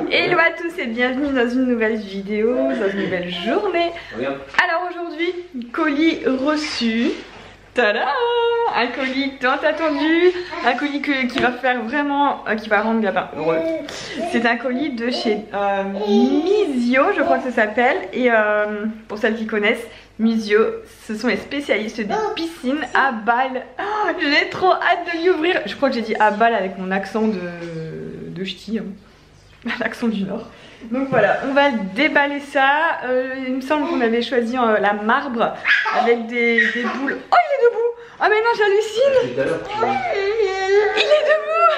Hello à tous et bienvenue dans une nouvelle vidéo, dans une nouvelle journée. Alors aujourd'hui, colis reçu. Tada! Un colis tant attendu, un colis qui va faire vraiment, qui va rendre Gabin heureux. C'est un colis de chez Mizio, je crois que ça s'appelle. Et pour celles qui connaissent, Mizio, ce sont les spécialistes des piscines à Bâle. Oh, j'ai trop hâte de lui ouvrir. Je crois que j'ai dit à Bâle avec mon accent de ch'ti, hein. L'accent du Nord. Donc voilà, on va déballer ça. Il me semble qu'on avait choisi la marbre avec des boules. Oh, il est debout! Oh mais non, j'hallucine! Il est debout!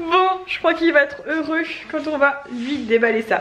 Bon, je crois qu'il va être heureux quand on va lui déballer ça.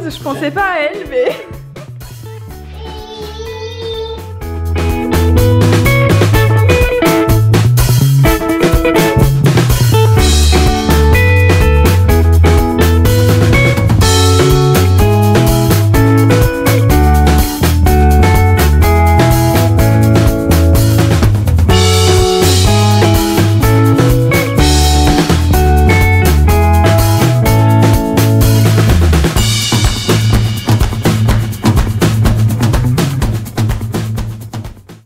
Je pensais pas à elle, mais...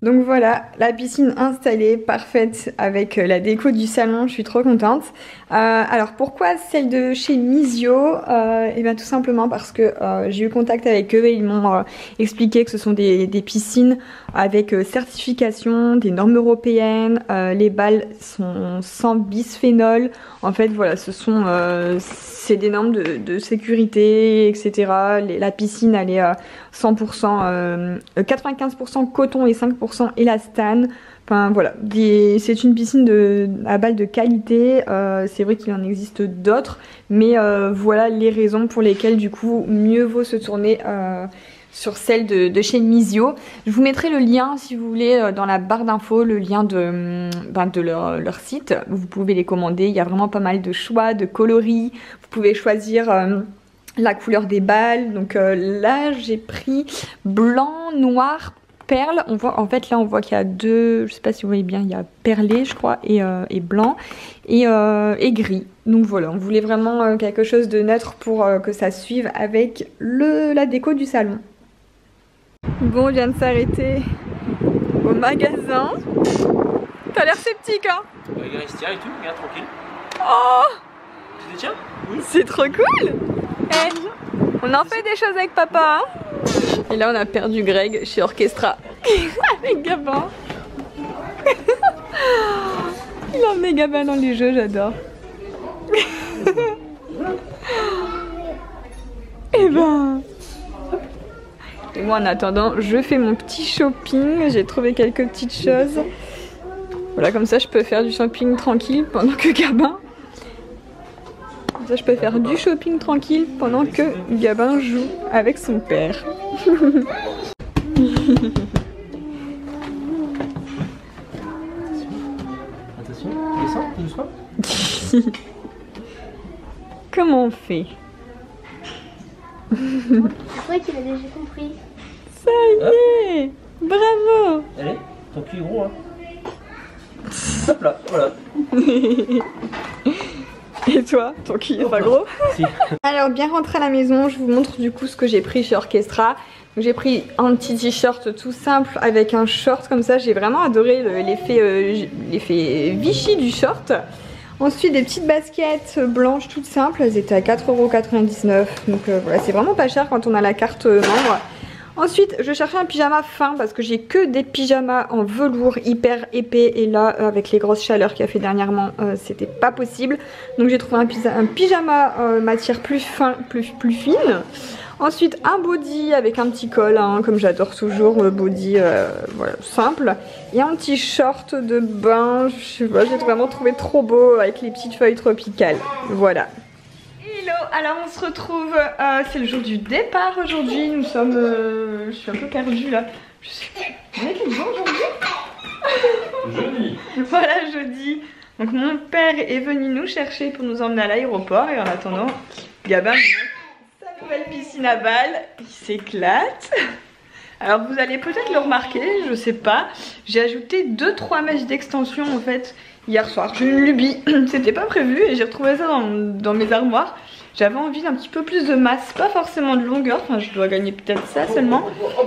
Donc voilà, la piscine installée, parfaite avec la déco du salon, je suis trop contente. Alors pourquoi celle de chez Mizio? Et bien tout simplement parce que j'ai eu contact avec eux et ils m'ont expliqué que ce sont des piscines avec certification, des normes européennes, les balles sont sans bisphénol. En fait voilà, c'est des normes de sécurité, etc. La piscine elle est 100%, 95% coton et 5% élastane. Enfin voilà, c'est une piscine à balles de qualité. C'est vrai qu'il en existe d'autres, mais voilà les raisons pour lesquelles du coup mieux vaut se tourner sur celle de chez Mizio. Je vous mettrai le lien si vous voulez dans la barre d'infos, le lien de leur site. Vous pouvez les commander, il y a vraiment pas mal de choix, de coloris. Vous pouvez choisir la couleur des balles. Donc là j'ai pris blanc, noir, perle. On voit, en fait là on voit qu'il y a deux, je sais pas si vous voyez bien, il y a perlé je crois et blanc et gris. Donc voilà, on voulait vraiment quelque chose de neutre pour que ça suive avec la déco du salon. Bon, on vient de s'arrêter au magasin. T'as l'air sceptique hein? Regarde, il se tient et tout, regarde tranquille. Oh! Tu te tiens? Oui. C'est trop cool! On en fait des choses avec papa hein? Et là on a perdu Greg chez Orchestra avec Gabin. Il a emmené Gabin dans les jeux, j'adore. Et ben... Et moi en attendant je fais mon petit shopping. J'ai trouvé quelques petites choses. Voilà, comme ça je peux faire du shopping tranquille pendant que Gabin... Comme ça je peux faire du shopping tranquille pendant que Gabin joue avec son père. Attention, descends, doucement. Comment on fait? Je crois qu'il a déjà compris. Ça y est! Bravo! Allez, ton cul est gros hein. Hop là, voilà. Et toi, ton cul est pas gros? Si. Alors bien rentré à la maison, je vous montre du coup ce que j'ai pris chez Orchestra. J'ai pris un petit t-shirt tout simple avec un short comme ça. J'ai vraiment adoré l'effet Vichy du short. Ensuite des petites baskets blanches toutes simples, elles étaient à 4,99 €. Donc voilà, c'est vraiment pas cher quand on a la carte membre. Ensuite je cherchais un pyjama fin parce que j'ai que des pyjamas en velours hyper épais. Et là avec les grosses chaleurs qu'il y a fait dernièrement c'était pas possible. Donc j'ai trouvé un pyjama matière plus fine. Ensuite un body avec un petit col, hein, comme j'adore toujours, body voilà, simple. Et un petit short de bain, je sais pas, j'ai vraiment trouvé trop beau avec les petites feuilles tropicales. Voilà. Hello, alors on se retrouve, c'est le jour du départ aujourd'hui, nous sommes, je suis un peu perdue là, je sais plus, on est quel jour aujourd'hui? Jeudi. Voilà, jeudi. Donc mon père est venu nous chercher pour nous emmener à l'aéroport et en attendant, Gabin nous montre sa nouvelle piscine à balles, il s'éclate. Alors vous allez peut-être le remarquer, je sais pas, j'ai ajouté 2-3 mèches d'extension en fait hier soir. J'ai une lubie, c'était pas prévu et j'ai retrouvé ça dans mes armoires. J'avais envie d'un petit peu plus de masse, pas forcément de longueur, enfin je dois gagner peut-être ça seulement.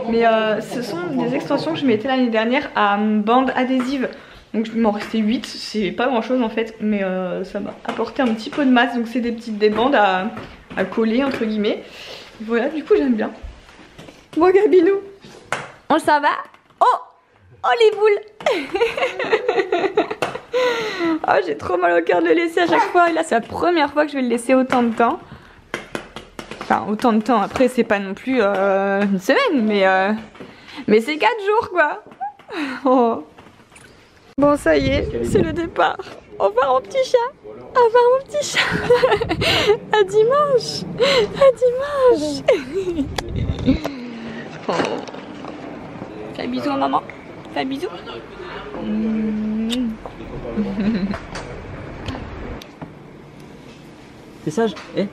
Mais ce sont des extensions que je mettais l'année dernière à bande adhésive. Donc il m'en restait 8, c'est pas grand chose en fait, mais ça m'a apporté un petit peu de masse. Donc c'est des bandes à coller entre guillemets. Voilà, du coup j'aime bien. Bon Gabinou, on s'en va? Oh les boules. Oh j'ai trop mal au cœur de le laisser à chaque fois. Et là c'est la première fois que je vais le laisser autant de temps. Enfin autant de temps, après c'est pas non plus une semaine, mais c'est 4 jours quoi. Oh. Bon ça y est, c'est le départ. Au revoir mon petit chat. Au revoir mon petit chat. À dimanche. À dimanche. Oh. Fais un bisou à maman. Fais un bisou. T'es sage? Eh?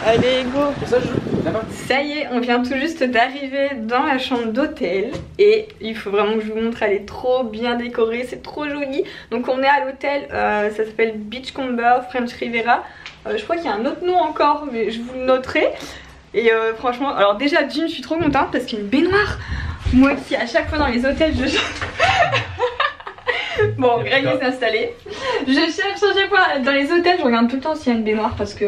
Allez go. T'es sage? Là-bas. Ça y est, on vient tout juste d'arriver dans la chambre d'hôtel et il faut vraiment que je vous montre, elle est trop bien décorée, c'est trop joli. Donc on est à l'hôtel, ça s'appelle Beachcomber French Riviera. Je crois qu'il y a un autre nom encore, mais je vous le noterai. Et franchement, alors déjà d'une, je suis trop contente parce qu'il y a une baignoire. Moi qui à chaque fois dans les hôtels, je... Bon, Greg s'est installé. Je cherche à chaque fois dans les hôtels, je regarde tout le temps s'il y a une baignoire parce que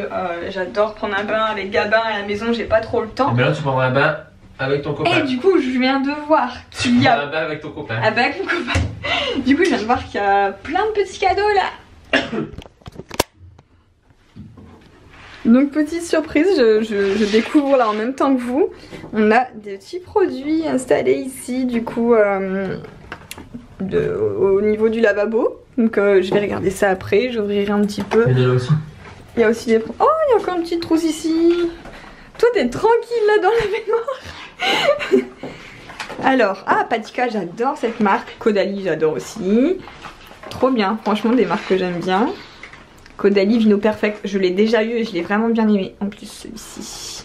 j'adore prendre un bain avec Gabin à la maison, j'ai pas trop le temps. Mais là tu prendras un bain avec ton copain. Et du coup, je viens de voir qu'il y a un bain avec ton copain. avec mon copain. Du coup, je viens de voir qu'il y a plein de petits cadeaux là. Donc petite surprise, je découvre là en même temps que vous. On a des petits produits installés ici du coup au niveau du lavabo. Donc je vais regarder ça après, j'ouvrirai un petit peu. Il y en a là aussi. Il y a aussi des... Oh, il y a encore une petite trousse ici. Toi t'es tranquille là dans la baignoire. Alors, Patika, j'adore cette marque. Caudalie, j'adore aussi. Trop bien, franchement des marques que j'aime bien. Caudalie Vino Perfect, je l'ai déjà eu et je l'ai vraiment bien aimé. En plus celui-ci.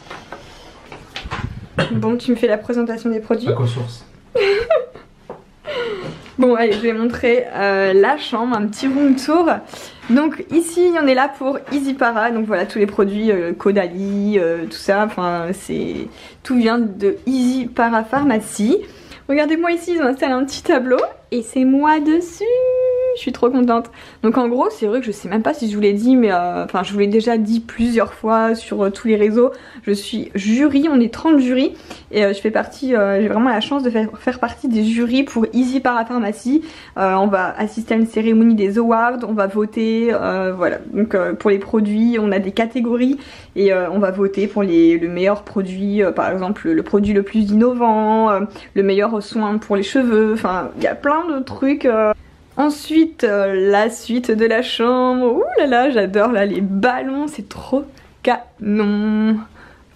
Bon, tu me fais la présentation des produits. Aquasource. Bon allez, je vais montrer la chambre, un petit room tour. Donc ici on est là pour Easy Para, donc voilà tous les produits Caudalie, tout ça, enfin c'est tout vient de Easy Para Pharmacie. Regardez-moi ici, ils ont installé un petit tableau et c'est moi dessus. Je suis trop contente. Donc en gros c'est vrai que je sais même pas si je vous l'ai dit, mais enfin je vous l'ai déjà dit plusieurs fois sur tous les réseaux. Je suis jury, on est 30 jurys et je fais partie, j'ai vraiment la chance de faire partie des jurys pour Easy Para Pharmacie. On va assister à une cérémonie des awards, on va voter, voilà. Donc pour les produits on a des catégories et on va voter pour le meilleur produit, par exemple le produit le plus innovant, le meilleur soin pour les cheveux, enfin il y a plein de trucs. Ensuite, la suite de la chambre. Ouh là là, j'adore là les ballons, c'est trop canon.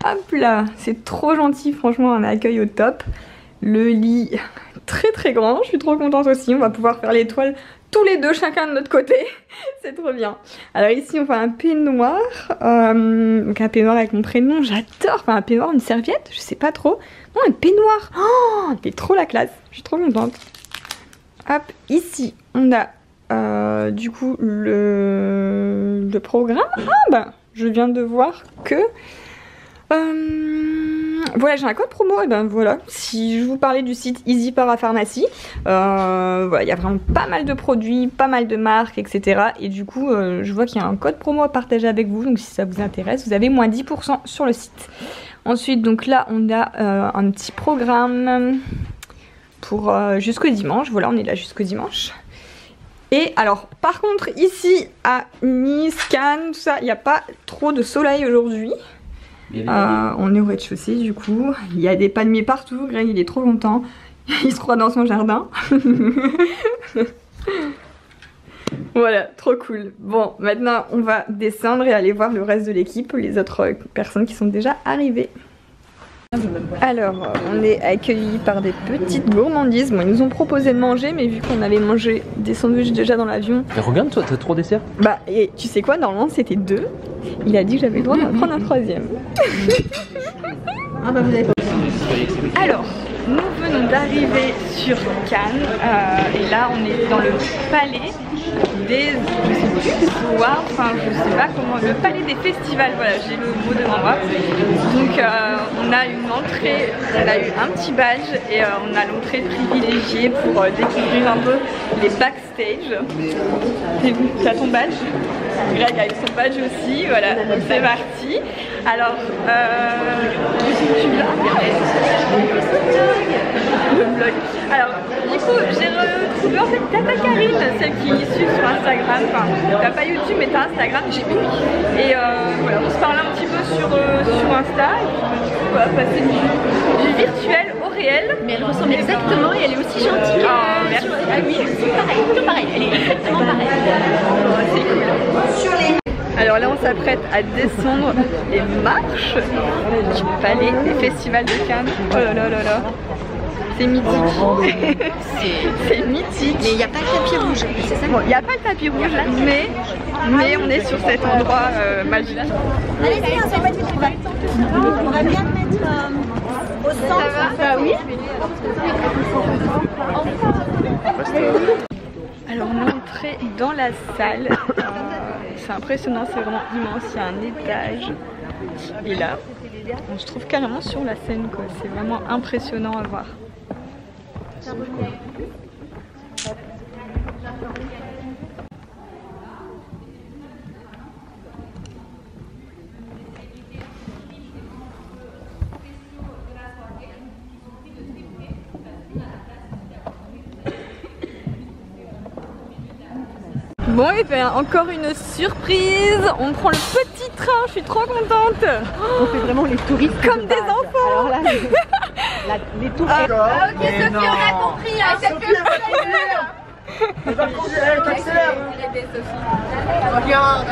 Hop là, c'est trop gentil, franchement un accueil au top. Le lit très très grand, je suis trop contente aussi. On va pouvoir faire l'étoile tous les deux, chacun de notre côté. C'est trop bien. Alors ici on fait un peignoir, donc un peignoir avec mon prénom, j'adore. Enfin un peignoir, une serviette, je sais pas trop. Non, un peignoir, oh, c'est trop la classe, je suis trop contente. Hop, ici on a du coup le programme. Ah bah je viens de voir que voilà, j'ai un code promo. Et ben voilà, si je vous parlais du site Easy Para Pharmacie, voilà, il y a vraiment pas mal de produits, pas mal de marques, etc. Et du coup je vois qu'il y a un code promo à partager avec vous, donc si ça vous intéresse vous avez moins 10% sur le site. Ensuite donc là on a un petit programme pour jusqu'au dimanche. Voilà, on est là jusqu'au dimanche. Et alors, par contre, ici à Nice, Cannes, tout ça, il n'y a pas trop de soleil aujourd'hui. On est au rez-de-chaussée du coup. Il y a des palmiers partout. Greg, il est trop content. Il se croit dans son jardin. Voilà, trop cool. Bon, maintenant on va descendre et aller voir le reste de l'équipe, les autres personnes qui sont déjà arrivées. Alors, on est accueillis par des petites gourmandises. Bon, ils nous ont proposé de manger, mais vu qu'on avait mangé des sandwichs déjà dans l'avion... Regarde toi, t'as 3 desserts. Bah, et tu sais quoi, normalement c'était 2. Il a dit que j'avais le droit d'en prendre un 3e. Ah bah vous avez pas. Alors, nous venons d'arriver sur Cannes et là on est dans le palais des, je sais plus, enfin je sais pas comment, le palais des festivals, voilà, j'ai le mot devant moi. Donc on a une entrée, on a eu un petit badge et on a l'entrée privilégiée pour découvrir un peu les backstage. Tu as ton badge? Greg a eu son badge aussi, voilà, c'est parti. Alors, tu veux le vlog. Alors, du coup, j'ai retrouvé en fait Tata Karine, celle qui suit sur Instagram. Enfin, t'as pas YouTube, mais t'as Instagram, j'ai mis. Et voilà, on se parle un petit peu sur Insta. Et puis, du coup, on va passer du virtuel au réel. Mais elle ressemble exactement et elle est aussi gentille. Oh, merci. Ah oui, c'est pareil, tout pareil. Elle est exactement pareille. C'est cool. Alors là on s'apprête à descendre les marches du palais des festivals de Cannes. Oh là là là là. C'est mythique. C'est mythique. Mais il n'y a pas le tapis rouge, c'est ça? Bon, il n'y a pas le tapis rouge, mais on est sur cet endroit magique. Allez-y, on va bien le mettre au centre. Ah oui. Alors on est entré dans la salle. C'est impressionnant, c'est vraiment immense, il y a un étage. Et là, on se trouve carrément sur la scène, quoi. C'est vraiment impressionnant à voir. Bon, et bien encore une surprise. On prend le petit train, je suis trop contente. On fait vraiment les touristes comme des enfants. Alors là, les touristes. Ah, ok, Sophie, on a compris. Hein, Accélère. Regarde.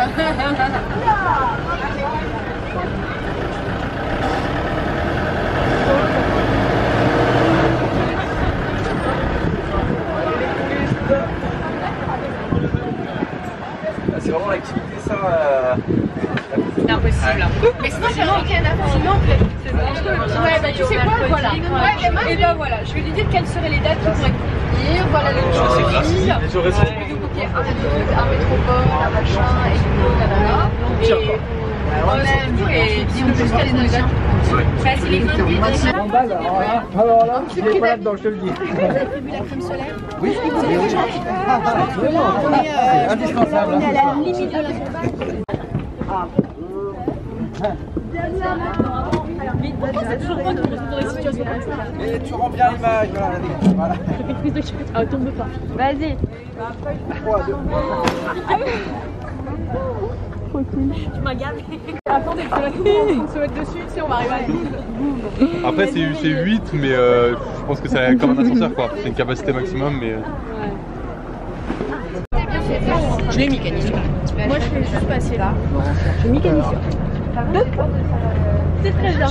C'est vraiment l'activité ça. C'est impossible. Mais sinon, c'est un week-end avant. Sinon, ouais, bah tu sais quoi, voilà. Et bah voilà, je vais lui dire quelles seraient les dates qui pourraient convenir. Voilà les jours de fille. Les jours récents. Un métropole, un machin, et tout, et puis on peut juste aller dans les dates. Bah, c'est les invités. Alors là, je n'ai pas là-dedans, je te le dis. Vous avez prévu la crème solaire? Oui, c'est indispensable. On est à la limite de la c'est toujours moi qui me retrouve dans les situations comme ça. Et tu rends bien l'image. Voilà. Je fais une prise de chute. Ah, tombe pas. Vas-y. 3, 2. Tu m'as gavé. Attendez, on se mettre dessus, tu sais, on va arriver à 12. Après c'est 8 mais je pense que c'est comme un ascenseur quoi. C'est une capacité maximum mais... Je l'ai mécanisé. Moi je vais juste passer là. Je mécanise. C'est très bien.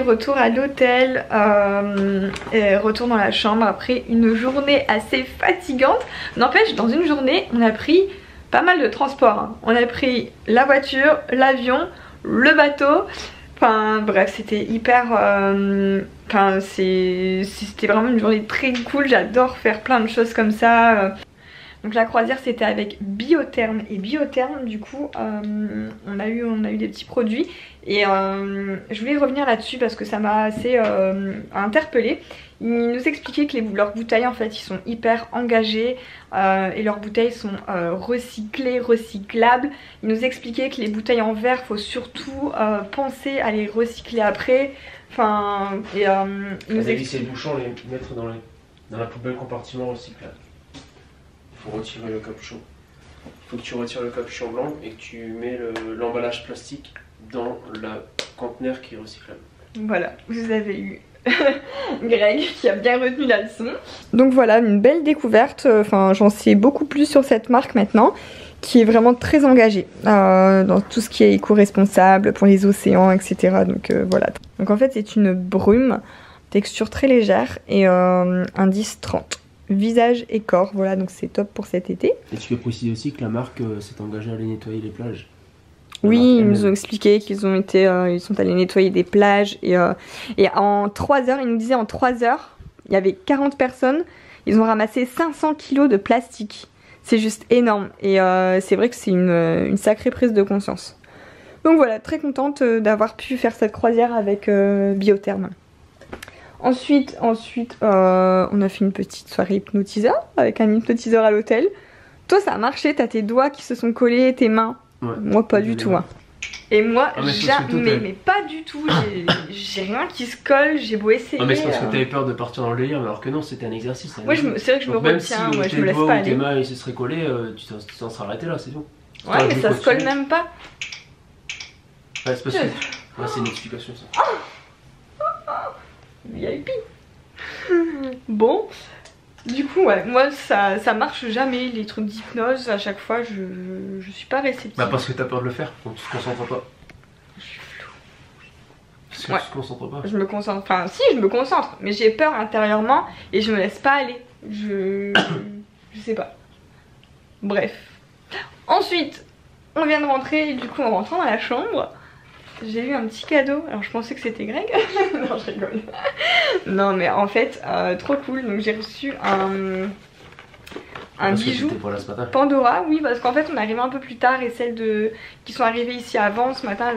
retour à l'hôtel, et retour dans la chambre après une journée assez fatigante. N'empêche, dans une journée, on a pris pas mal de transports. Hein. On a pris la voiture, l'avion, le bateau. Enfin bref, c'était hyper... Enfin c'était vraiment une journée très cool. J'adore faire plein de choses comme ça. Donc la croisière c'était avec Biotherm. Et Biotherm du coup on a eu des petits produits. Et je voulais revenir là-dessus parce que ça m'a assez interpellée. Ils nous expliquaient que leurs bouteilles en fait ils sont hyper engagés et leurs bouteilles sont recyclées, recyclables. Ils nous expliquaient que les bouteilles en verre faut surtout penser à les recycler après. Enfin et ils nous expliquaient les bouchons, les mettre dans la poubelle compartiment recyclable. Il faut retirer le capuchon. Il faut que tu retires le capuchon blanc et que tu mets l'emballage plastique dans le conteneur qui est recyclable. Voilà, vous avez eu Greg qui a bien retenu la leçon. Donc voilà, une belle découverte. Enfin, j'en sais beaucoup plus sur cette marque maintenant, qui est vraiment très engagée dans tout ce qui est éco-responsable pour les océans, etc. Donc voilà. Donc en fait, c'est une brume, texture très légère et indice 30. Visage et corps, voilà, donc c'est top pour cet été. Et tu peux préciser aussi que la marque s'est engagée à aller nettoyer les plages. Oui, ils nous ont expliqué qu'ils sont allés nettoyer des plages et en 3 heures, ils nous disaient en 3 heures, il y avait 40 personnes, ils ont ramassé 500 kilos de plastique. C'est juste énorme et c'est vrai que c'est une sacrée prise de conscience. Donc voilà, très contente d'avoir pu faire cette croisière avec Biotherm. Ensuite, on a fait une petite soirée hypnotiseur avec un hypnotiseur à l'hôtel. Toi, ça a marché, t'as tes doigts qui se sont collés, tes mains. Ouais, moi, pas du tout. Hein. Et moi, jamais, mais pas du tout. J'ai rien qui se colle, j'ai beau essayer. Non, mais c'est parce que t'avais peur de partir dans le délire, alors que non, c'était un exercice. Ouais, c'est vrai que je me retiens, même si je me laisse pas aller. Tes mains se seraient collées, tu t'en serais arrêté là, c'est tout. Ouais, mais ça se colle même pas. Ouais, c'est parce que. Ouais, c'est une explication ça. VIP. Bon, du coup ouais, moi ça marche jamais les trucs d'hypnose, à chaque fois je suis pas réceptive. Bah parce que t'as peur de le faire, donc tu te concentres pas. Je suis floue. Parce que tu te concentres pas. Je me concentre, enfin si je me concentre, mais j'ai peur intérieurement et je me laisse pas aller. Je sais pas. Bref. Ensuite, on vient de rentrer et du coup en rentrant dans la chambre, j'ai eu un petit cadeau. Alors je pensais que c'était Greg. Non, je rigole. Non mais en fait trop cool. Donc j'ai reçu un bijou Pandora. Oui, parce qu'en fait on est arrivé un peu plus tard et celles qui sont arrivées ici avant ce matin,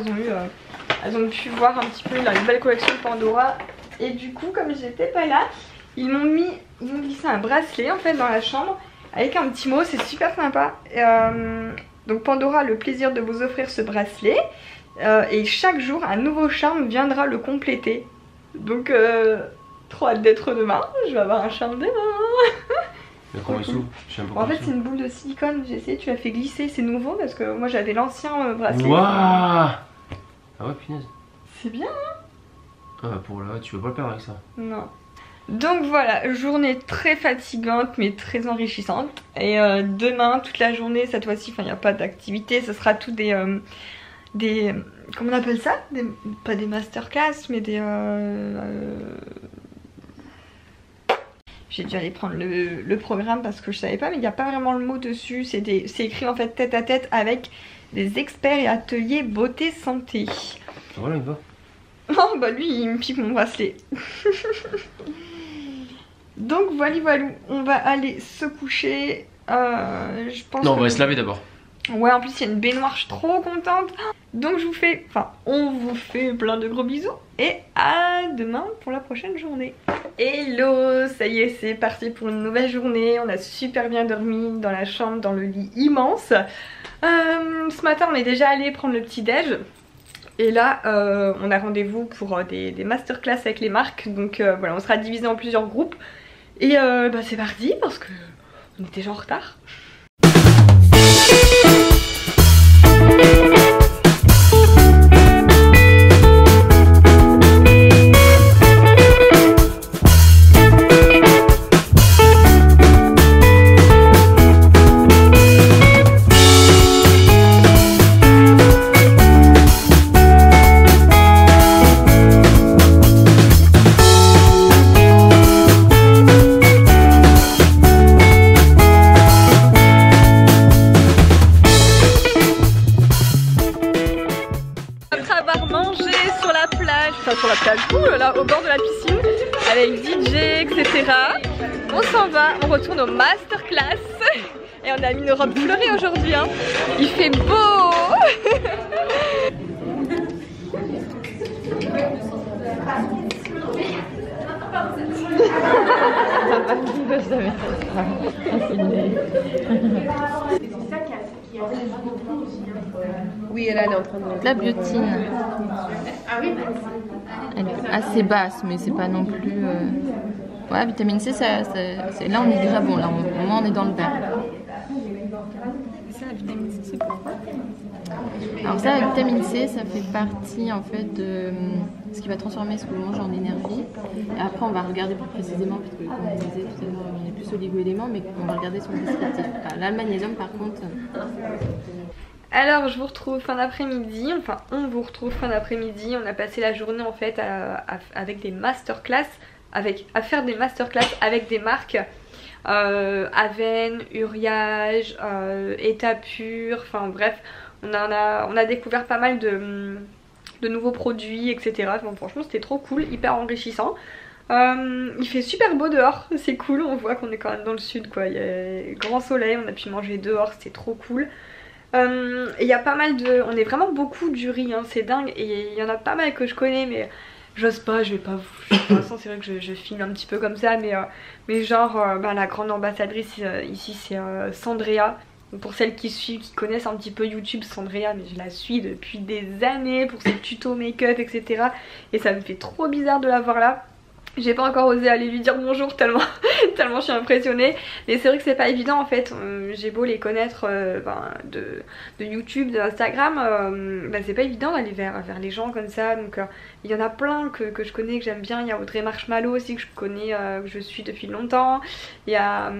elles ont pu voir un petit peu la nouvelle collection de Pandora. Et du coup comme j'étais pas là, ils m'ont glissé un bracelet en fait dans la chambre avec un petit mot. C'est super sympa. Donc Pandora a le plaisir de vous offrir ce bracelet. Et chaque jour un nouveau charme viendra le compléter. Donc trop hâte d'être demain. Je vais avoir un charme demain. Mais comment il s'ouvre? En fait c'est une boule de silicone. J'ai essayé, tu l'as fait glisser. C'est nouveau parce que moi j'avais l'ancien bracelet. Waouh! Ah ouais, punaise. C'est bien hein? Ah bah pour là, tu veux pas le perdre avec ça. Non. Donc voilà, journée très fatigante mais très enrichissante. Et demain toute la journée cette fois-ci, enfin il n'y a pas d'activité. Ce sera tout des comment on appelle ça, pas des masterclass mais des j'ai dû aller prendre le programme parce que je savais pas, mais il n'y a pas vraiment le mot dessus. C'est écrit en fait tête à tête avec des experts et ateliers beauté santé. Voilà, il va. Oh bah lui il me pique mon bracelet. Donc voilà, on va aller se coucher. Je pense non, on va se laver d'abord. Ouais, en plus il y a une baignoire, je suis trop contente. Donc on vous fait plein de gros bisous et à demain pour la prochaine journée. Hello, ça y est, c'est parti pour une nouvelle journée. On a super bien dormi dans la chambre, dans le lit immense. Ce matin on est déjà allé prendre le petit déj. Et là on a rendez-vous pour des masterclass avec les marques. Donc voilà, on sera divisé en plusieurs groupes. Et bah c'est parti parce que on est déjà en retard. là au bord de la piscine avec DJ, etc. On s'en va, on retourne au masterclass. Et on a mis une robe fleurie aujourd'hui, hein. Il fait beau. Oui, elle est en train de... La biotine. Elle est assez basse, mais c'est pas non plus... Ouais, vitamine C, là on est déjà bon, là au moins on est dans le vert. Ça, la vitamine C, c'est pourquoi? Alors ça, la vitamine C, ça fait partie en fait de ce qui va transformer ce que l'on mange en énergie. Et après, on va regarder plus précisément, parce que comme on disait tout à l'heure, on est plus oligo-éléments, mais on va regarder son descriptif. Là, le magnésium, par contre... Alors je vous retrouve fin d'après-midi, enfin on vous retrouve fin d'après-midi. On a passé la journée en fait avec des masterclass, à faire des masterclass avec des marques. Aven, Uriage, État Pur, enfin bref, on a découvert pas mal de nouveaux produits, etc. Bon, franchement c'était trop cool, hyper enrichissant. Il fait super beau dehors, c'est cool, on voit qu'on est quand même dans le sud quoi, il y a grand soleil, on a pu manger dehors, c'était trop cool. Il y a pas mal de... On est vraiment beaucoup du riz, hein, c'est dingue, et il y en a pas mal que je connais mais... J'ose pas, je vais pas vous... Pour l'instant c'est vrai que je filme un petit peu comme ça, mais genre la grande ambassadrice ici c'est Sandrea. Pour celles qui connaissent un petit peu YouTube, Sandrea, mais je la suis depuis des années pour ses tutos make-up, etc. Et ça me fait trop bizarre de la voir là. J'ai pas encore osé aller lui dire bonjour tellement je suis impressionnée. Mais c'est vrai que c'est pas évident en fait. J'ai beau les connaître de YouTube, d'Instagram, c'est pas évident d'aller vers les gens comme ça. Donc il y en a plein que je connais, que j'aime bien. Il y a Audrey Marshmallow aussi que je connais, que je suis depuis longtemps. Il y a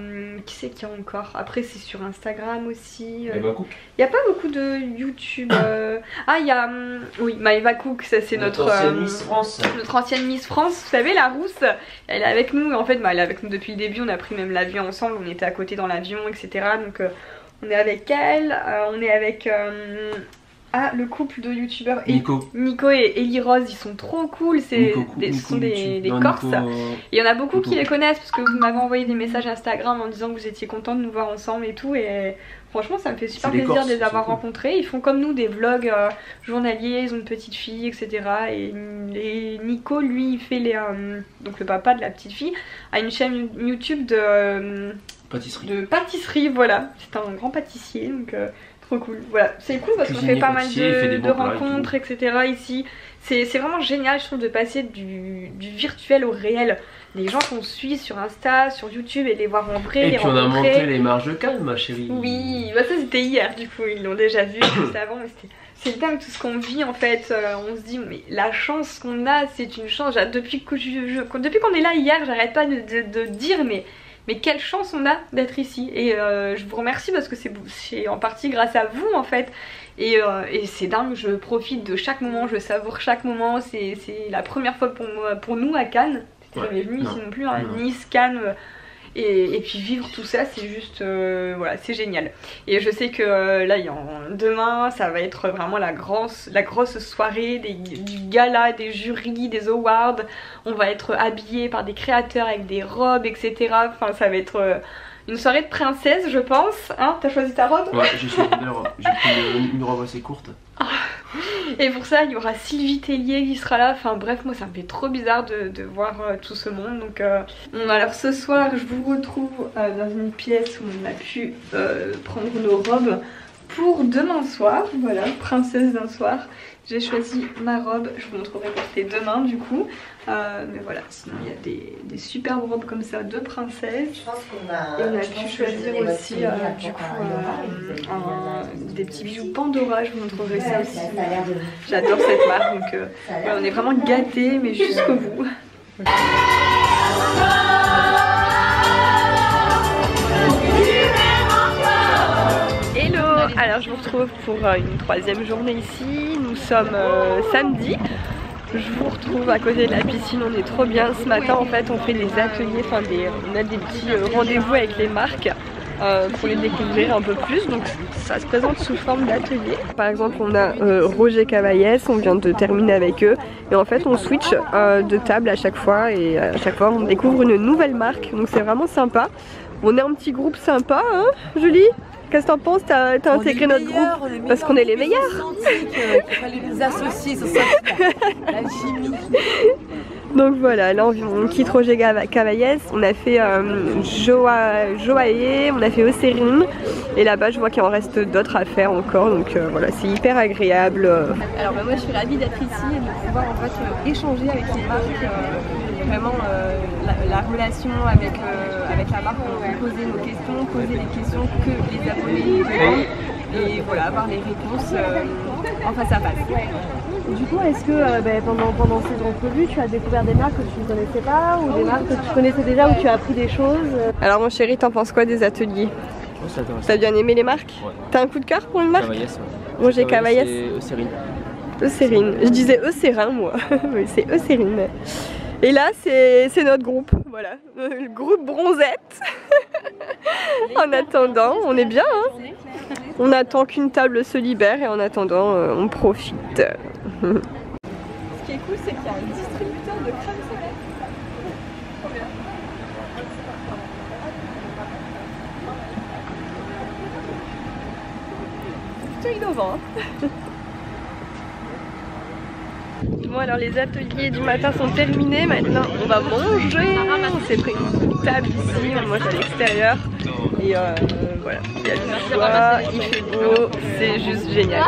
qui c'est qu'il y a encore? Après c'est sur Instagram aussi. Il y a pas beaucoup de YouTube. Ah il y a oui Maëva Cook, ça c'est notre ancienne Miss France. Notre ancienne Miss France, vous savez la rousse. Elle est avec nous, en fait elle est avec nous depuis le début, on a pris même l'avion ensemble, on était à côté dans l'avion, etc. Donc on est avec elle, on est avec le couple de youtubeurs Nico et Ellie Rose, ils sont trop cool, ce sont des Corses. Il y en a beaucoup qui les connaissent parce que vous m'avez envoyé des messages Instagram en disant que vous étiez contents de nous voir ensemble et tout, et franchement ça me fait super plaisir de les avoir rencontrés. Ils font comme nous des vlogs journaliers, ils ont une petite fille, etc. Et Nico lui il fait donc le papa de la petite fille a une chaîne YouTube de pâtisserie, voilà, c'est un grand pâtissier, donc trop cool. Voilà, c'est cool parce qu'on fait pas mal de rencontres, etc. ici. C'est vraiment génial, je trouve, de passer du virtuel au réel. Les gens qu'on suit sur Insta, sur YouTube, et les voir en vrai, les rencontrer. Et puis on a monté les marges de Cannes, ma chérie. Oui, ça c'était hier du coup, ils l'ont déjà vu juste avant. C'est dingue tout ce qu'on vit en fait. On se dit mais la chance qu'on a, c'est une chance. Depuis qu'on est là hier, j'arrête pas de dire mais quelle chance on a d'être ici. Et je vous remercie parce que c'est en partie grâce à vous en fait. Et c'est dingue, je profite de chaque moment, je savoure chaque moment. C'est la première fois pour nous à Cannes. C'était jamais venu ici non plus, hein, Nice, Cannes. Et puis vivre tout ça, c'est juste, voilà, c'est génial. Et je sais que là, demain, ça va être vraiment la grosse soirée du gala, des jurys, des awards. On va être habillés par des créateurs avec des robes, etc. Enfin, ça va être une soirée de princesse, je pense. Hein, t'as choisi ta robe? Ouais, j'ai choisi une robe assez courte. Et pour ça il y aura Sylvie Tellier qui sera là, enfin bref moi ça me fait trop bizarre de voir tout ce monde. Donc bon, alors ce soir je vous retrouve dans une pièce où on a pu prendre nos robes pour demain soir. Voilà, princesse d'un soir. J'ai choisi ma robe, je vous montrerai porter demain du coup. Mais voilà, sinon il y a des superbes robes comme ça de princesse. Et on a pu choisir aussi du coup des petits bijoux Pandora, je vous montrerai ça aussi. J'adore cette marque, donc voilà, on est vraiment gâtés mais jusqu'au bout. Hello, alors je vous retrouve pour une troisième journée ici. Nous sommes samedi. Je vous retrouve à côté de la piscine, on est trop bien. Ce matin en fait on fait des ateliers, on a des petits rendez-vous avec les marques. pour les découvrir un peu plus. Donc ça se présente sous forme d'atelier. Par exemple, on a Roger Cavaillès, on vient de terminer avec eux. Et en fait, on switch de table à chaque fois. Et à chaque fois, on découvre une nouvelle marque. Donc c'est vraiment sympa. On est un petit groupe sympa, hein, Julie? Qu'est-ce que t'en penses? T'as intégré notre groupe? Parce qu'on est les meilleurs. Il fallait les associer, c'est ça, la chimie. Donc voilà, là on quitte Roger Cavaillès, on a fait Joaé, on a fait Océrine, et là-bas je vois qu'il en reste d'autres à faire encore, donc voilà, c'est hyper agréable. Alors bah, moi je suis ravie d'être ici et de pouvoir en fait échanger avec les marques, vraiment la relation avec la marque, on peut poser nos questions, poser les questions que les abonnés demandent, et voilà, avoir les réponses en face à face. Du coup, est-ce que pendant ces entrevues, tu as découvert des marques que tu ne connaissais pas ou des marques que tu connaissais déjà où tu as appris des choses? Alors mon chéri, t'en penses quoi des ateliers? T'as bien aimé les marques? Ouais. T'as un coup de cœur pour une marque? Cavaillès. Roger Cavaillès. Et Océrine. Océrine. Je disais Océrin moi, mais c'est Océrine. Et là, c'est notre groupe, voilà, le groupe Bronzette. En attendant, on est bien, hein? On attend qu'une table se libère et en attendant, on profite. Ce qui est cool, c'est qu'il y a un distributeur de crème solaire. Trop bien. C'est plutôt innovant, hein? Bon, alors les ateliers du matin sont terminés, maintenant on va manger. On s'est pris une table ici, on mange à l'extérieur. Et voilà, il y a du choix, il fait beau, c'est juste génial.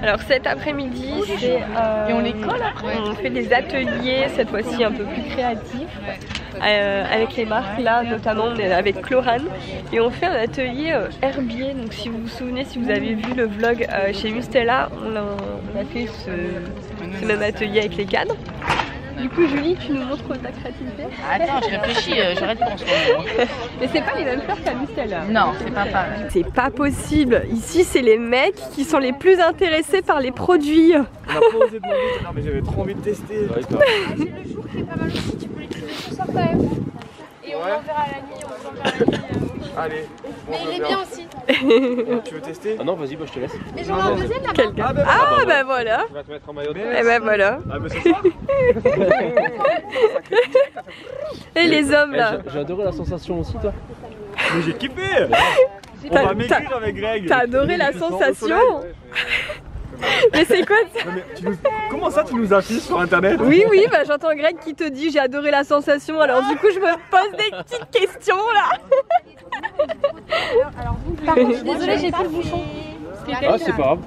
Alors cet après-midi, c'est et on les colle après. On fait des ateliers cette fois-ci un peu plus créatifs avec les marques là, notamment on est avec Chlorane et on fait un atelier herbier. Donc si vous vous souvenez, si vous avez vu le vlog chez Mustela, on a fait ce même atelier avec les cadres. Du coup, Julie, tu nous montres ta créativité? Attends, je réfléchis, j'arrête pas en ce moment. Mais c'est pas les mêmes fleurs qu'à Mustela. Non, c'est pas pareil. C'est pas possible. Ici, c'est les mecs qui sont les plus intéressés par les produits. On a pas osé demander, non mais j'avais trop envie de tester. Le jour qui est pas mal aussi, tu peux les trouver ce soir quand même. Et on l'enverra la nuit, on vous enverra la nuit. Allez. Mais il est bien aussi. Tu veux tester? Ah non, vas-y, bah je te laisse. Mais j'en ai un deuxième là-bas. Ah bah voilà. Tu vas te mettre en maillot de Et bah voilà. Ah mais c'est ça. Et les hommes là. J'ai adoré la sensation aussi, toi. Mais j'ai kiffé. On va maigrir avec Greg. T'as adoré la sensation? Mais c'est quoi ça? Comment ça tu nous affiches sur internet? Oui, bah j'entends Greg qui te dit j'ai adoré la sensation, alors du coup je me pose des petites questions là. Par contre, je suis désolée, j'ai plus le bouchon. Ah, c'est pas grave.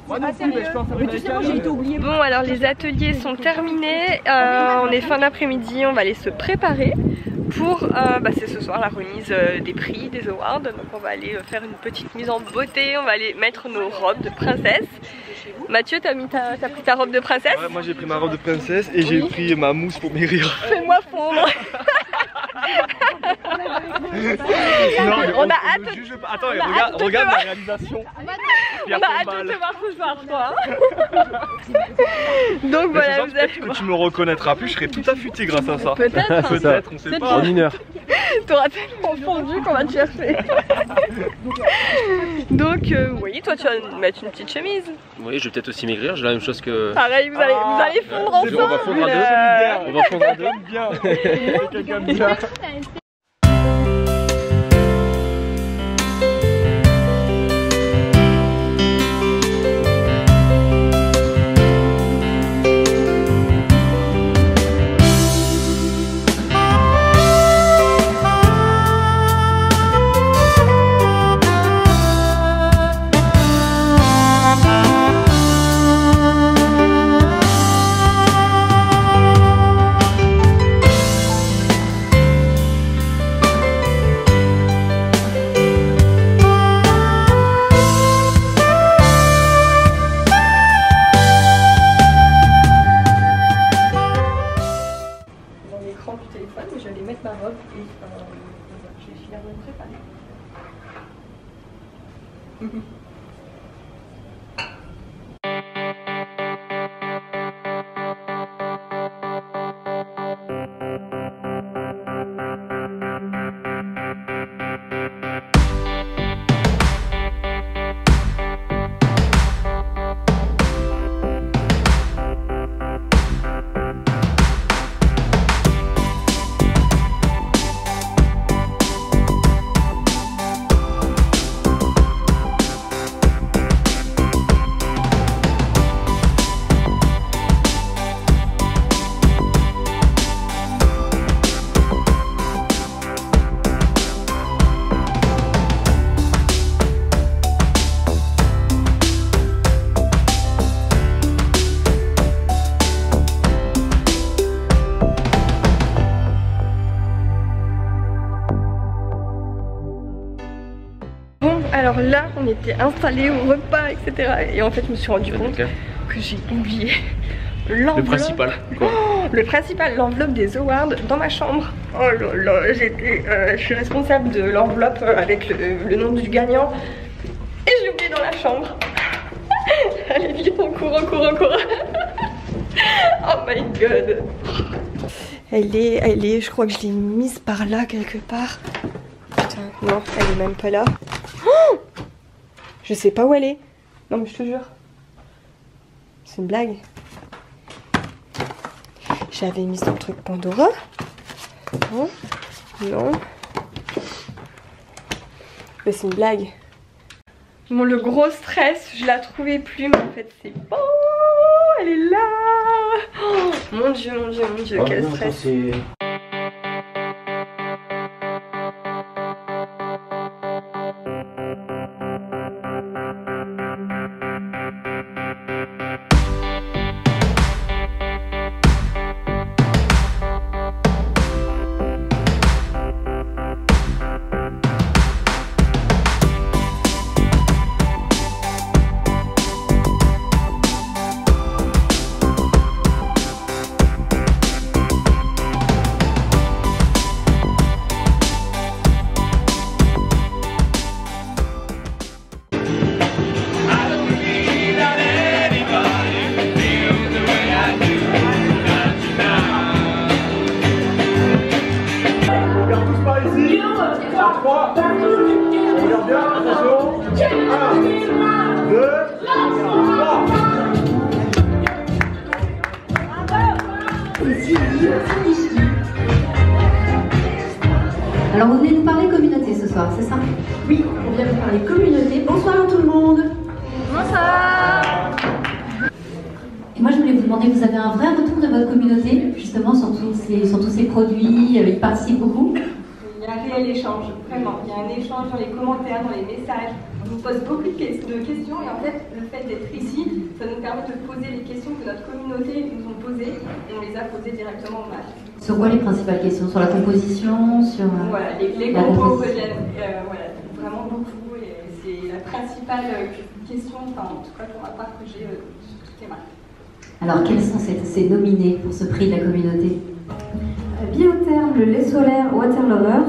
Mais tu sais, moi j'ai été oublié. Bon, alors les ateliers sont terminés, on est fin d'après-midi, on va aller se préparer pour, c'est ce soir la remise des prix, des awards. Donc on va aller faire une petite mise en beauté, on va aller mettre nos robes de princesse. Mathieu, t'as pris ta robe de princesse? Ouais, moi j'ai pris ma robe de princesse et j'ai pris ma mousse pour maigrir. Fais-moi fondre. Non, mais on a hâte. Juge pas. Attends, regarde ma réalisation. On a hâte de te voir ce soir, toi. Donc voilà, vous allez voir. Que tu me reconnaîtras plus, je serai tout affûté grâce à ça. Peut-être. Peut-être, on sait pas. En une heure. T'auras tellement fondu qu'on va te chercher. Donc oui, toi tu vas mettre une petite chemise. Oui, je vais peut-être aussi maigrir, j'ai la même chose que... Pareil, vous allez fondre ensemble. On va fondre à deux. On va fondre à deux. Bien. Quelqu'un de bien. on était installés au repas, etc. Et en fait, je me suis rendu compte que j'ai oublié l'enveloppe. Le principal, quoi. Le principal, l'enveloppe des awards dans ma chambre. Oh là là, je suis responsable de l'enveloppe avec le nom du gagnant. Et j'ai oublié dans la chambre. Allez vite, on court. Oh my god. Elle est, je crois que je l'ai mise par là quelque part. Putain, non, elle est même pas là. Oh, je sais pas où elle est. Non mais je te jure. C'est une blague. J'avais mis dans le truc Pandora. Non, non. Mais c'est une blague. Bon, le gros stress, je la trouvais plus, mais en fait c'est bon. Elle est là. Oh, mon dieu, quel stress. Alors vous venez nous parler communauté ce soir, c'est ça? Oui, on vient vous parler communauté. Bonsoir à tout le monde. Bonsoir. Et moi je voulais vous demander, vous avez un vrai retour de votre communauté, justement sur tous ces produits, ils participent beaucoup? Il y a un réel échange, vraiment. Il y a un échange dans les commentaires, dans les messages. On nous pose beaucoup de questions et en fait, le fait d'être ici, ça nous permet de poser les questions que notre communauté nous ont posées et on les a posées directement au match. Sur quoi les principales questions? Sur la composition, sur voilà, les compos reviennent voilà, vraiment beaucoup et c'est la principale question, enfin en tout cas pour ma part que j'ai sur toutes les marques. Alors quels sont ces nominés pour ce prix de la communauté? Biotherme, le lait solaire Water Lover.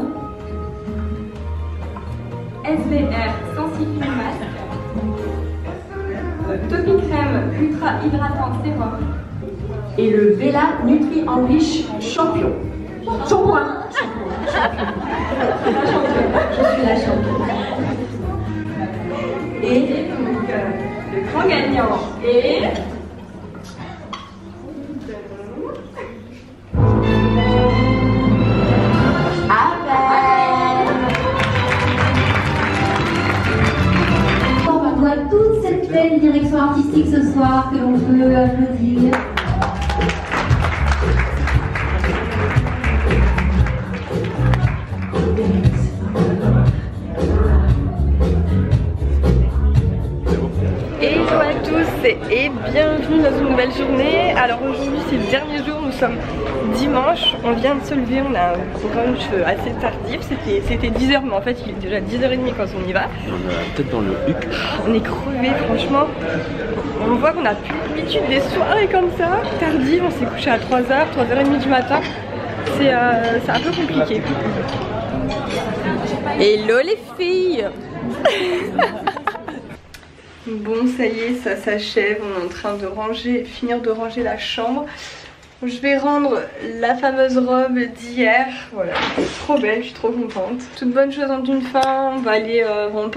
SVR Sensifil Masque. Topi Crème Ultra Hydratant Sérum. Et le Bella Nutri English Champion. Champion. Je suis la championne. Et donc, le grand gagnant est... On voit toute cette belle direction artistique ce soir que l'on peut applaudir. Hello à tous et bienvenue dans une nouvelle journée. Alors aujourd'hui c'est le dernier jour, nous sommes dimanche, on vient de se lever, on a un brunch assez tardif, c'était 10h mais en fait il est déjà 10h30 quand on y va. On a la tête dans le huc. On est crevés franchement, on voit qu'on a plus l'habitude des soirées comme ça, tardives, on s'est couché à 3h, 3h30 du matin, c'est un peu compliqué. Hello les filles. Bon, ça y est, ça s'achève. On est en train de finir de ranger la chambre. Je vais rendre la fameuse robe d'hier. Voilà, trop belle, je suis trop contente. Toute bonne chose en une fin. On va aller, on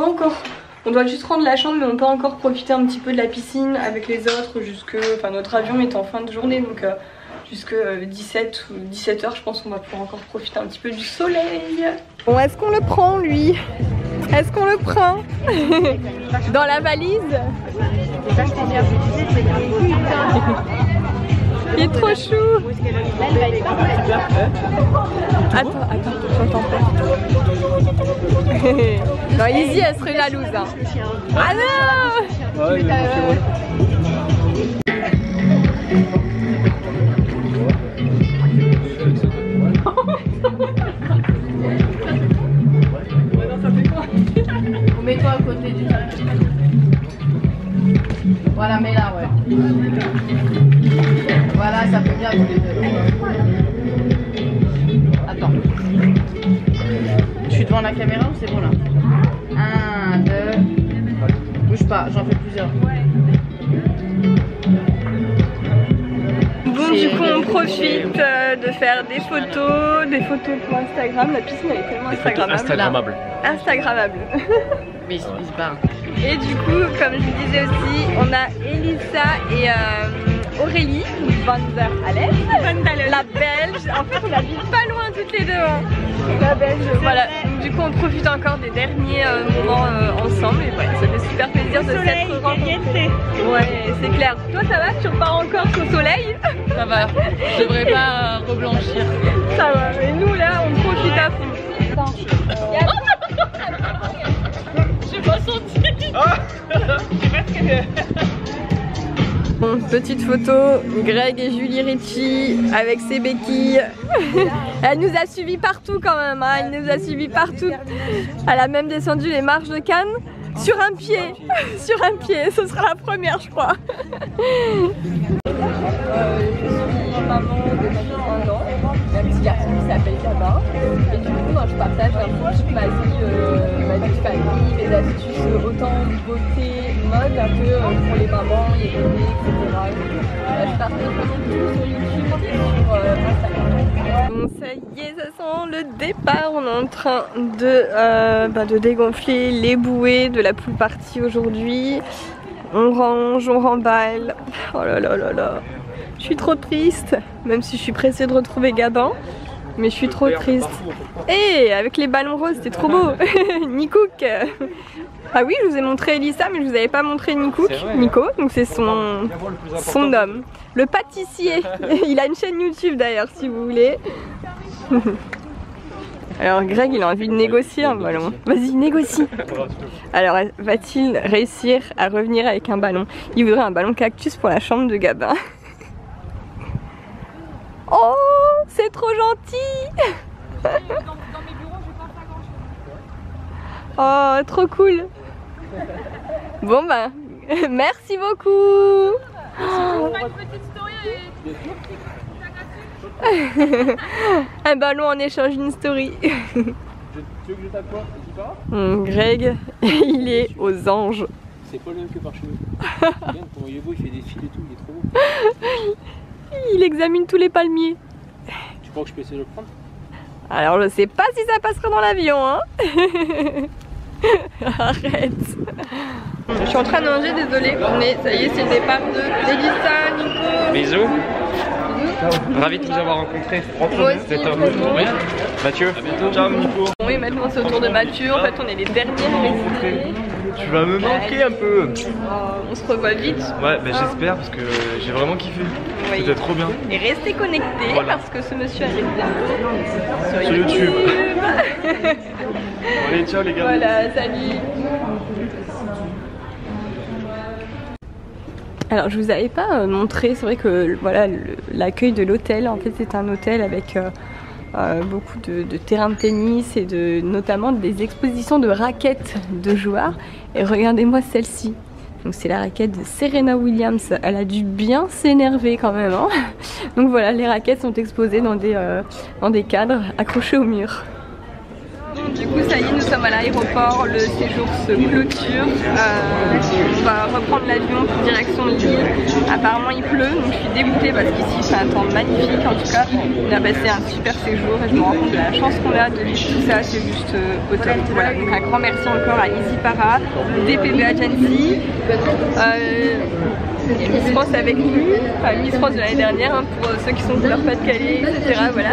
doit juste rendre la chambre, mais on peut encore profiter un petit peu de la piscine avec les autres enfin notre avion est en fin de journée, donc jusque 17 ou 17h, je pense qu'on va pouvoir encore profiter un petit peu du soleil. Bon, est-ce qu'on le prend lui? Est-ce qu'on le prend dans la valise? Il est trop chou. Attends, j'entends pas. Non, Izzy, elle serait jalouse. Hein. Ah non! Mets-toi à côté du truc. Voilà, mais là, ouais. Voilà, ça peut bien tous les deux. Attends. Je suis devant la caméra ou c'est bon là? 1, 2. Bouge pas, j'en fais plusieurs. Bon, du coup, on profite de faire des photos pour Instagram. La piscine, elle est tellement instagrammable. Instagrammable. Mais il se barre. Et du coup, comme je vous disais aussi, on a Elissa et Aurélie Van der Allen, la belge. En fait, on habite pas loin toutes les deux. Hein. La belge, voilà. Donc, du coup, on profite encore des derniers moments ensemble. Et voilà, ça fait super plaisir de s'être rencontrés. Ouais, c'est clair. Toi, ça va? Tu repars encore au soleil? Ça va. Je devrais pas reblanchir. Ça va. Et nous, là, on profite à fond. J'ai pas senti. Bon, petite photo, Greg et Julie Ritchie avec ses béquilles. Elle nous a suivis partout quand même, hein. Elle nous a suivis partout. Elle a même descendu les marches de Cannes sur un pied. Sur un pied, ce sera la première je crois. Je suis maman de 1 an, un petit garçon qui s'appelle Gabin. Et du coup, moi, je partage un peu toute ma vie de famille, mes astuces, autant beauté, mode, un peu pour les mamans, les bébés, etc. Je partage tout sur YouTube et sur Instagram. Bon, ça y est, ça sent le départ. On est en train de dégonfler les bouées de la pool party aujourd'hui. On range, on remballe. Oh là là là là. Je suis trop triste, même si je suis pressée de retrouver Gabin. Mais je suis trop triste. Et avec les ballons roses, c'était trop beau. Nikouk. Ah oui, je vous ai montré Elissa, mais je vous avais pas montré Nikouk. Nico, donc c'est son homme. Le pâtissier. Il a une chaîne YouTube d'ailleurs, si vous voulez. Alors Greg, il a envie de négocier un ballon. Vas-y, négocie. Alors, va-t-il réussir à revenir avec un ballon? Il voudrait un ballon cactus pour la chambre de Gabin. Oh, c'est trop gentil. Oh, trop cool. Bon ben, merci beaucoup. Un ballon en échange d'une story. Tu veux que je tape quoi? Greg, il est aux anges. C'est pas le même que par chez nous. Regarde, ton Yobo, il fait des fils et tout, il est trop beau. Il examine tous les palmiers. Tu crois que je peux essayer de le prendre? Alors je sais pas si ça passera dans l'avion, hein. Arrête. Je suis en train de manger, désolée, mais ça y est, c'est le départ de Elissa, Nico. Bisous. Ravi de vous avoir rencontré. C'était un oui. Mathieu. À bientôt. Ciao Nico. Bon, et maintenant c'est au tour de Mathieu. En fait, on est les derniers restés. Tu vas me manquer un peu. On se revoit vite. Ouais, bah, j'espère parce que j'ai vraiment kiffé. Oui. C'était trop bien. Et restez connectés parce que ce monsieur arrive bientôt sur YouTube. Allez, ciao les gars. Voilà, salut. Alors je vous avais pas montré, c'est vrai que voilà l'accueil de l'hôtel, en fait c'est un hôtel avec beaucoup de terrains de tennis et notamment des expositions de raquettes de joueurs. Et regardez-moi celle-ci. Donc c'est la raquette de Serena Williams. Elle a dû bien s'énerver quand même. Hein. Donc voilà, les raquettes sont exposées dans des cadres accrochés au mur. Du coup ça y est, nous sommes à l'aéroport, le séjour se clôture, on va reprendre l'avion pour direction Lille. Apparemment il pleut, donc je suis dégoûtée parce qu'ici c'est un temps magnifique. En tout cas on a passé un super séjour et je me rends compte de la chance qu'on a de vivre tout ça, c'est juste au top. Voilà, donc un grand merci encore à EasyPara, DPB Agency, Miss France avec nous, enfin Miss France de l'année dernière hein, pour ceux qui sont de leur Pas-de-Calais, etc. Voilà.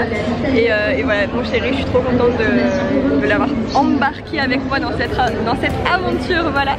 Et voilà, mon chéri, je suis trop contente de l'avoir embarqué avec moi dans cette aventure. Voilà.